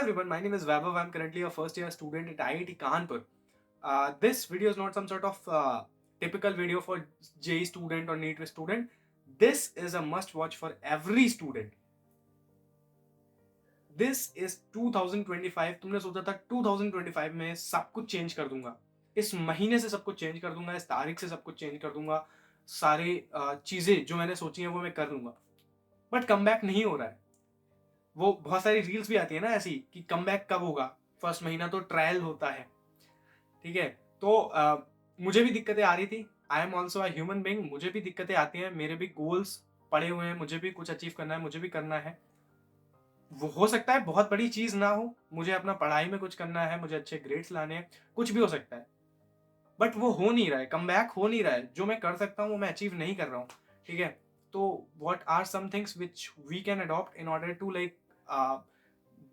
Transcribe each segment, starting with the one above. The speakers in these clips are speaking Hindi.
everyone, my name is Vaibhav. I'm currently a first year student at IIT Kanpur. This video is not some sort of typical video for JEE student or NEET student. This is a must watch for every student. This is 2025. तुमने सोचा था 2025 में सब कुछ चेंज कर दूंगा, इस महीने से सब कुछ चेंज कर दूंगा, इस तारीख से सब कुछ चेंज कर दूंगा, सारी चीजें जो मैंने सोची हैं वो मैं कर दूंगा, बट कम बैक नहीं हो रहा है। वो बहुत सारी रील्स भी आती है ना ऐसी कि कम बैक कब होगा, फर्स्ट महीना तो ट्रायल होता है। ठीक है, तो मुझे भी दिक्कतें आ रही थी। I am also a human being, मुझे भी दिक्कतें आती हैं, मेरे भी गोल्स पड़े हुए हैं, मुझे भी कुछ अचीव करना है, मुझे भी करना है। वो हो सकता है बहुत बड़ी चीज ना हो, मुझे अपना पढ़ाई में कुछ करना है, मुझे अच्छे ग्रेड्स लाने हैं, कुछ भी हो सकता है, बट वो हो नहीं रहा है, कम बैक हो नहीं रहा है। जो मैं कर सकता हूँ वो मैं अचीव नहीं कर रहा हूँ। ठीक है, तो what are some things which we can adopt in order to like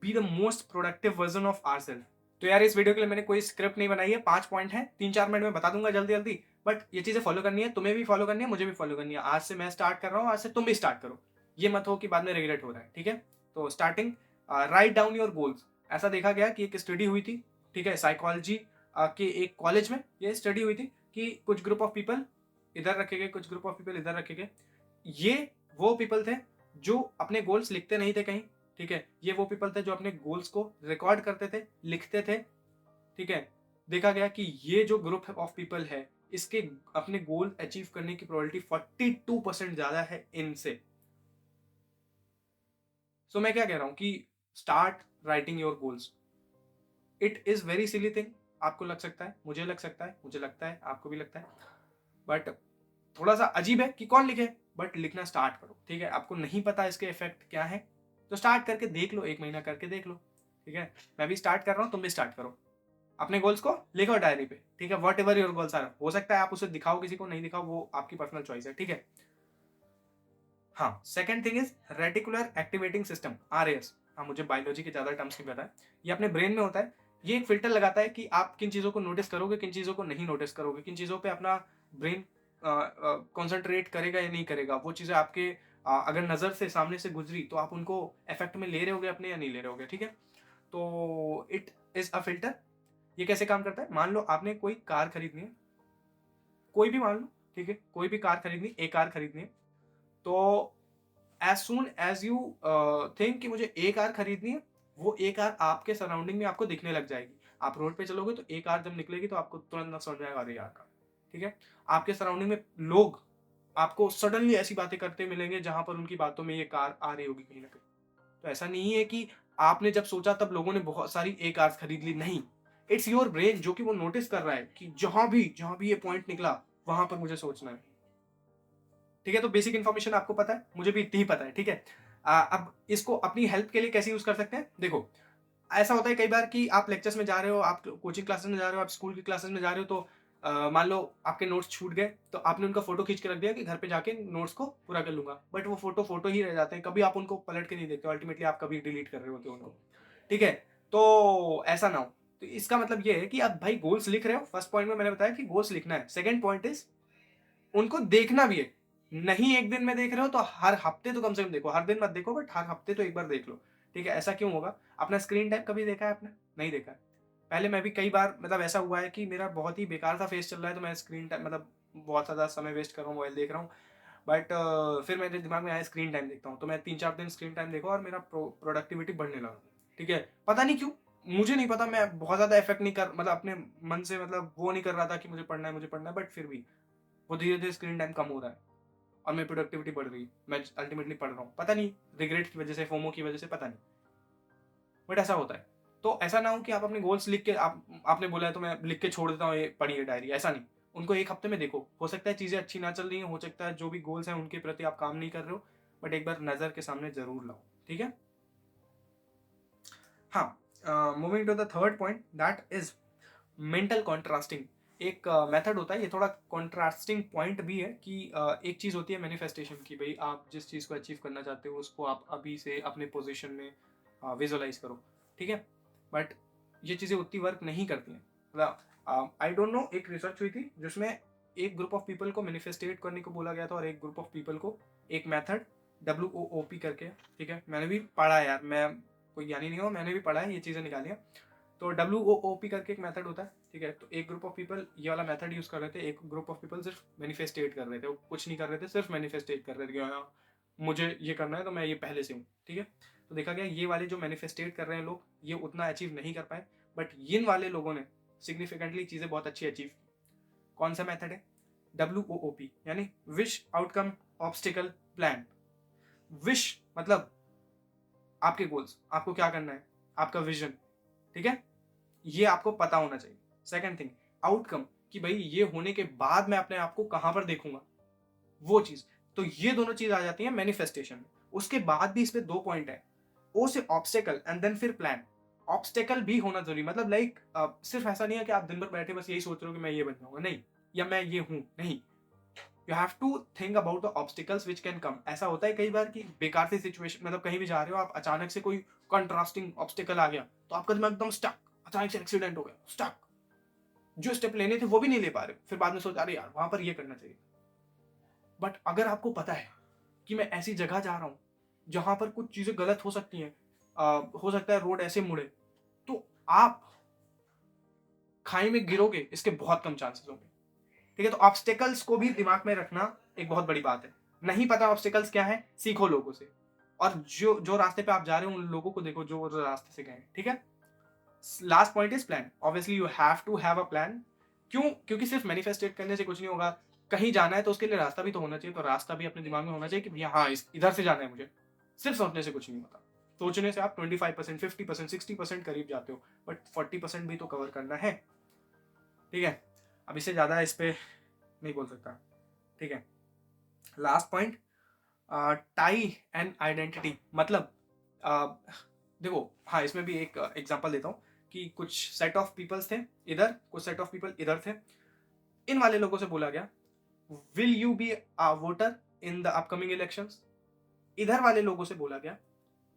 be the most productive version of our self. तो यार इस वीडियो के लिए मैंने कोई स्क्रिप्ट नहीं बनाई है, 5 पॉइंट है, 3-4 मिनट में बता दूंगा जल्दी जल्दी, बट ये चीजें फॉलो करनी है, तुम्हें भी फॉलो करनी है, मुझे भी फॉलो करनी है। आज से मैं स्टार्ट कर रहा हूँ, आज से तुम भी स्टार्ट करो, ये मत हो कि बाद में रिग्रेट हो रहा है। ठीक है, तो starting, write down your goals. ऐसा देखा गया कि एक स्टडी हुई थी, ठीक है, साइकोलॉजी के एक कॉलेज में ये स्टडी हुई थी कि कुछ ग्रुप ऑफ पीपल इधर रखे गए, कुछ ग्रुप ऑफ पीपल इधर रखे गए। ये वो पीपल थे जो अपने गोल्स लिखते नहीं थे कहीं। ठीक है, ये वो पीपल थे जो अपने गोल्स को रिकॉर्ड करते थे, लिखते थे। ठीक है, देखा गया कि ये जो ग्रुप ऑफ पीपल है, इसके अपने गोल अचीव करने की प्रोबेबिलिटी 42% ज्यादा है इनसे। सो मैं क्या कह रहा हूं कि start writing your goals. It is very silly thing, आपको लग सकता है, मुझे लग सकता है, मुझे लगता है आपको भी लगता है, बट थोड़ा सा अजीब है कि कौन लिखे, बट लिखना स्टार्ट करो। ठीक है, आपको नहीं पता इसके इफेक्ट क्या है, तो स्टार्ट करके देख लो, 1 महीना करके देख लो। ठीक है, मैं भी स्टार्ट कर रहा हूँ, तुम भी स्टार्ट करो, अपने गोल्स को लिखो डायरी पे। ठीक है, whatever your goals are, हो सकता है आप उसे दिखाओ, किसी को नहीं दिखाओ, वो आपकी पर्सनल चॉइस है। ठीक है, हाँ, second thing is reticular activating system, RAS। हाँ, मुझे बायोलॉजी के ज्यादा टर्म्स नहीं पता है, ये अपने ब्रेन में होता है। ये एक फिल्टर लगाता है कि आप किन चीजों को नोटिस करोगे, किन चीजों को नहीं नोटिस करोगे, किन चीजों पे अपना ब्रेन कॉन्सेंट्रेट करेगा या नहीं करेगा। वो चीजें आपके अगर नजर से सामने से गुजरी तो आप उनको इफेक्ट में ले रहे होगे अपने या नहीं ले रहे होगे। ठीक है, तो इट इज अ फिल्टर। ये कैसे काम करता है, मान लो आपने कोई कार खरीदनी है, कोई भी मान लो, ठीक है, कोई भी कार खरीदनी, एक कार खरीदनी है, तो as soon as you think कि मुझे एक कार खरीदनी है, वो एक कार आपके सराउंडिंग में आपको दिखने लग जाएगी। आप रोड पे चलोगे तो एक कार जब निकलेगी तो आपको तुरंत ना समझ में आएगा, अरे यार कार। ठीक है, आपके सराउंडिंग में लोग आपको सडनली ऐसी बातें करते मिलेंगे जहां पर उनकी बातों में ये कार आ रही होगी कहीं ना कहीं। तो ऐसा नहीं है कि आपने जब सोचा तब लोगों ने बहुत सारी ए कार्स खरीद ली, नहीं। इट्स योर ब्रेन जो कि वो नोटिस कर रहा है कि जहां भी ये पॉइंट निकला वहां पर मुझे सोचना है। ठीक है, तो बेसिक इन्फॉर्मेशन आपको पता है, मुझे भी इतनी ही पता है। ठीक है, अब इसको अपनी हेल्प के लिए कैसे यूज कर सकते हैं, देखो। ऐसा होता है कई बार कि आप लेक्चर्स में जा रहे हो, आप कोचिंग क्लासेस में जा रहे हो, आप स्कूल की क्लासेस में जा रहे हो, तो मान लो आपके नोट्स छूट गए, तो आपने उनका फोटो खींच के रख दिया कि घर पे जाके नोट्स को पूरा कर लूंगा, बट वो फोटो फोटो ही रह जाते हैं, कभी आप उनको पलट के नहीं देखते, अल्टीमेटली आप कभी डिलीट कर रहे होते हो उनको। ठीक है, तो ऐसा ना हो। तो इसका मतलब ये है कि आप भाई गोल्स लिख रहे हो, फर्स्ट पॉइंट में मैंने बताया कि गोल्स लिखना है। सेकंड पॉइंट इज उनको देखना भी है। नहीं एक दिन में देख रहे हो तो हर हफ्ते तो कम से कम देखो, हर दिन मत देखो बट हर हफ्ते तो एक बार देख लो। ठीक है, ऐसा क्यों होगा, अपना स्क्रीन टाइम कभी देखा है आपने, नहीं देखा है। पहले मैं भी कई बार, मतलब ऐसा हुआ है कि मेरा बहुत ही बेकार सा फेस चल रहा है, तो मैं स्क्रीन टाइम मतलब बहुत ज़्यादा समय वेस्ट कर रहा हूँ, मोबाइल देख रहा हूँ, बट फिर मेरे दिमाग में आया स्क्रीन टाइम देखता हूँ, तो मैं 3-4 दिन स्क्रीन टाइम देखा और मेरा प्रोडक्टिविटी बढ़ने लगा। ठीक है, पता नहीं क्यों, मुझे नहीं पता, मैं बहुत ज़्यादा इफेक्ट नहीं कर, मतलब अपने मन से, मतलब वो नहीं कर रहा था कि मुझे पढ़ना है मुझे पढ़ना है, बट फिर भी वो धीरे धीरे स्क्रीन टाइम कम हो रहा है और मेरी प्रोडक्टिविटी बढ़ रही है, मैं अल्टीमेटली पढ़ रहा हूँ, पता नहीं रिग्रेट की वजह से, फोमो की वजह से, पता नहीं, बट ऐसा होता है। तो ऐसा ना हो कि आप अपने गोल्स लिख के, आपने बोला है तो मैं लिख के छोड़ देता हूँ, ये पढ़िए डायरी, ऐसा नहीं। उनको एक हफ्ते में देखो, हो सकता है चीज़ें अच्छी ना चल रही हैं, हो सकता है जो भी गोल्स हैं उनके प्रति आप काम नहीं कर रहे हो, बट एक बार नज़र के सामने जरूर लाओ। ठीक है, हाँ, moving to the third point, that is mental contrasting. एक मेथड होता है, ये थोड़ा कॉन्ट्रास्टिंग पॉइंट भी है कि एक चीज़ होती है मैनिफेस्टेशन की, भाई आप जिस चीज़ को अचीव करना चाहते हो उसको आप अभी से अपने पोजीशन में विजुअलाइज करो। ठीक है, बट ये चीज़ें उतनी वर्क नहीं करती हैं, मतलब आई डोंट नो, एक रिसर्च हुई थी जिसमें एक ग्रुप ऑफ पीपल को मैनिफेस्टेट करने को बोला गया था और एक ग्रुप ऑफ पीपल को एक मेथड WOOP करके, ठीक है, मैंने भी पढ़ा यार, मैं कोई ज्ञानी नहीं हो, मैंने भी पढ़ा है, ये चीज़ें निकाली हैं। तो WOOP करके एक मेथड होता है, ठीक है। तो एक ग्रुप ऑफ पीपल ये वाला मेथड यूज़ कर रहे थे, एक ग्रुप ऑफ पीपल सिर्फ मैनिफेस्टेट कर रहे थे, वो कुछ नहीं कर रहे थे, सिर्फ मैनिफेस्टेट कर रहे थे कि हाँ मुझे ये करना है तो मैं ये पहले से हूँ, ठीक है। तो देखा गया ये वाले जो मैनिफेस्टेट कर रहे हैं लोग, ये उतना अचीव नहीं कर पाए, बट इन वाले लोगों ने सिग्निफिकेंटली चीज़ें बहुत अच्छी अचीव। कौन सा मेथड है? WOOP यानी wish outcome obstacle plan. Wish मतलब आपके गोल्स, आपको क्या करना है, आपका विजन, ठीक है, ये आपको पता होना चाहिए। सेकंड थिंग आउटकम, कि भाई ये होने के बाद मैं अपने आप को कहां पर देखूंगा, वो चीज। तो ये दोनों चीज आ जाती है मैनिफेस्टेशन में। उसके बाद भी इस पे 2 पॉइंट है, ओ से ऑब्स्टेकल एंड देन फिर प्लान। ऑब्स्टेकल भी होना जरूरी, मतलब लाइक सिर्फ ऐसा नहीं है कि आप दिन भर बैठे बस यही सोच रहे हो कि मैं ये बन जाऊंगा, नहीं, या मैं ये हूं, नहीं। You have to think about the obstacles which can come. ऐसा होता है कई बार कि बेकार सी सिचुएशन, मतलब कहीं भी जा रहे हो आप, अचानक से कोई कंट्रास्टिंग ऑब्स्टिकल आ गया तो आपका दिमाग एकदम स्टक, अचानक से एक्सीडेंट हो गया, स्टक, जो स्टेप लेने थे वो भी नहीं ले पा रहे, फिर बाद में सोच अरे यार वहां पर ये करना चाहिए। बट अगर आपको पता है कि मैं ऐसी जगह जा रहा हूं जहां पर कुछ चीजें गलत हो सकती हैं, हो सकता है रोड ऐसे मुड़े, तो आप खाई में गिरोगे इसके बहुत कम चांसेस होंगे, ठीक है। तो ऑब्स्टेकल्स को भी दिमाग में रखना एक बहुत बड़ी बात है। नहीं पता ऑब्स्टेकल्स क्या है, सीखो लोगों से, और जो जो रास्ते पे आप जा रहे हो उन लोगों को देखो जो रास्ते से गए, ठीक है। Last point is plan. Obviously you have to have a plan. क्यों? क्योंकि सिर्फ मैनिफेस्टेट करने से कुछ नहीं होगा, कहीं जाना है तो उसके लिए रास्ता भी तो होना चाहिए। तो रास्ता भी अपने दिमाग में होना चाहिए कि भैया हाँ इधर से जाना है मुझे। सिर्फ सोचने से कुछ नहीं होता। सोचने से आप 25%, 50%, 60% करीब जाते हो, बट 40% भी तो कवर करना है, ठीक है। अब इससे ज्यादा इस पे नहीं बोल सकता, ठीक है। Last point, tie and identity. मतलब देखो हाँ, इसमें भी एक एग्जांपल देता हूँ कि कुछ सेट ऑफ पीपल्स थे इधर, कुछ सेट ऑफ पीपल इधर थे। इन वाले लोगों से बोला गया will you be a voter in the upcoming elections. इधर वाले लोगों से बोला गया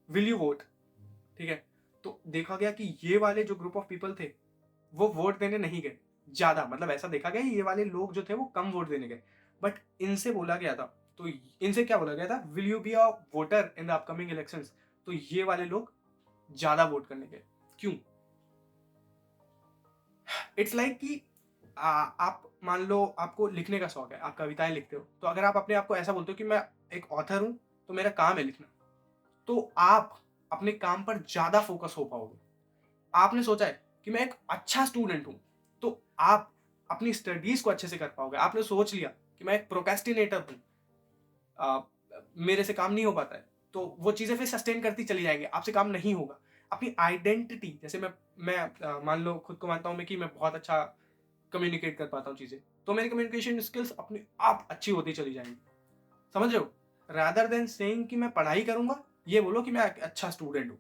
विल यू वोट, ठीक है। तो देखा गया कि ये वाले जो ग्रुप ऑफ पीपल थे वो वोट देने नहीं गए ज्यादा, मतलब ऐसा देखा गया ये वाले लोग जो थे वो कम वोट देने गए। बट इनसे बोला गया था, तो इनसे क्या बोला गया था, will you be a voter in the upcoming elections. तो ये वाले लोग ज्यादा वोट करने गए। क्यों? इट्स लाइक कि आप मान लो आपको लिखने का शौक है, आप कविताएं लिखते हो, तो अगर आप अपने आप को ऐसा बोलते हो कि मैं एक ऑथर हूं तो मेरा काम है लिखना, तो आप अपने काम पर ज्यादा फोकस हो पाओगे। आपने सोचा है कि मैं एक अच्छा स्टूडेंट हूं, तो आप अपनी स्टडीज को अच्छे से कर पाओगे। आपने सोच लिया कि मैं एक प्रोक्रेस्टिनेटर हूं, मेरे से काम नहीं हो पाता है, तो वो चीजें फिर सस्टेन करती चली जाएंगी, आपसे काम नहीं होगा। अपनी आइडेंटिटी, जैसे मैं मान लो खुद को मानता हूं मैं कि मैं बहुत अच्छा कम्युनिकेट कर पाता हूँ चीजें, तो मेरी कम्युनिकेशन स्किल्स अपने आप अच्छी होती चली जाएंगी। समझ रहे हो? रादर देन सेइंग कि मैं पढ़ाई करूंगा, ये बोलो कि मैं एक अच्छा स्टूडेंट हूँ।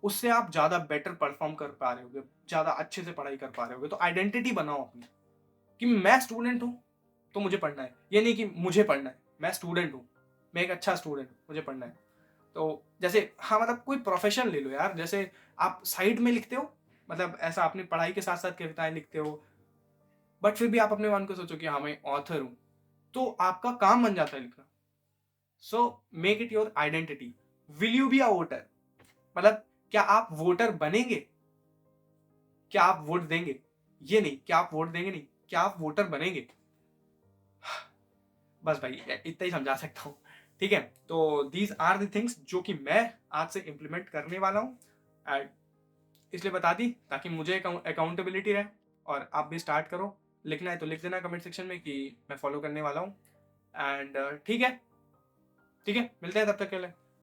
उससे आप ज्यादा बेटर परफॉर्म कर पा रहे होगे, ज्यादा अच्छे से पढ़ाई कर पा रहे होगे। तो आइडेंटिटी बनाओ अपनी कि मैं स्टूडेंट हूँ तो मुझे पढ़ना है, ये नहीं कि मुझे पढ़ना है, मैं स्टूडेंट हूँ, मैं एक अच्छा स्टूडेंट हूँ, मुझे पढ़ना है। तो जैसे हाँ, मतलब कोई प्रोफेशन ले लो यार, जैसे आप साइड में लिखते हो, मतलब ऐसा अपनी पढ़ाई के साथ साथ कविताएं लिखते हो, बट फिर भी आप अपने मन को सोचो कि हाँ मैं ऑथर हूं, तो आपका काम बन जाता है लिखना। So make it your identity. Will you be a voter, मतलब क्या आप वोटर बनेंगे, क्या आप वोट देंगे, ये नहीं क्या आप वोट देंगे, नहीं क्या आप वोटर बनेंगे। बस भाई इतना ही समझा सकता हूँ, ठीक है। तो दीज आर द थिंग्स जो कि मैं आज से इंप्लीमेंट करने वाला हूँ, एंड इसलिए बता दी ताकि मुझे अकाउंटेबिलिटी रहे, और आप भी स्टार्ट करो। लिखना है तो लिख देना कमेंट सेक्शन में कि मैं फॉलो करने वाला हूँ। एंड ठीक है, ठीक है, मिलते हैं तब तक के लिए।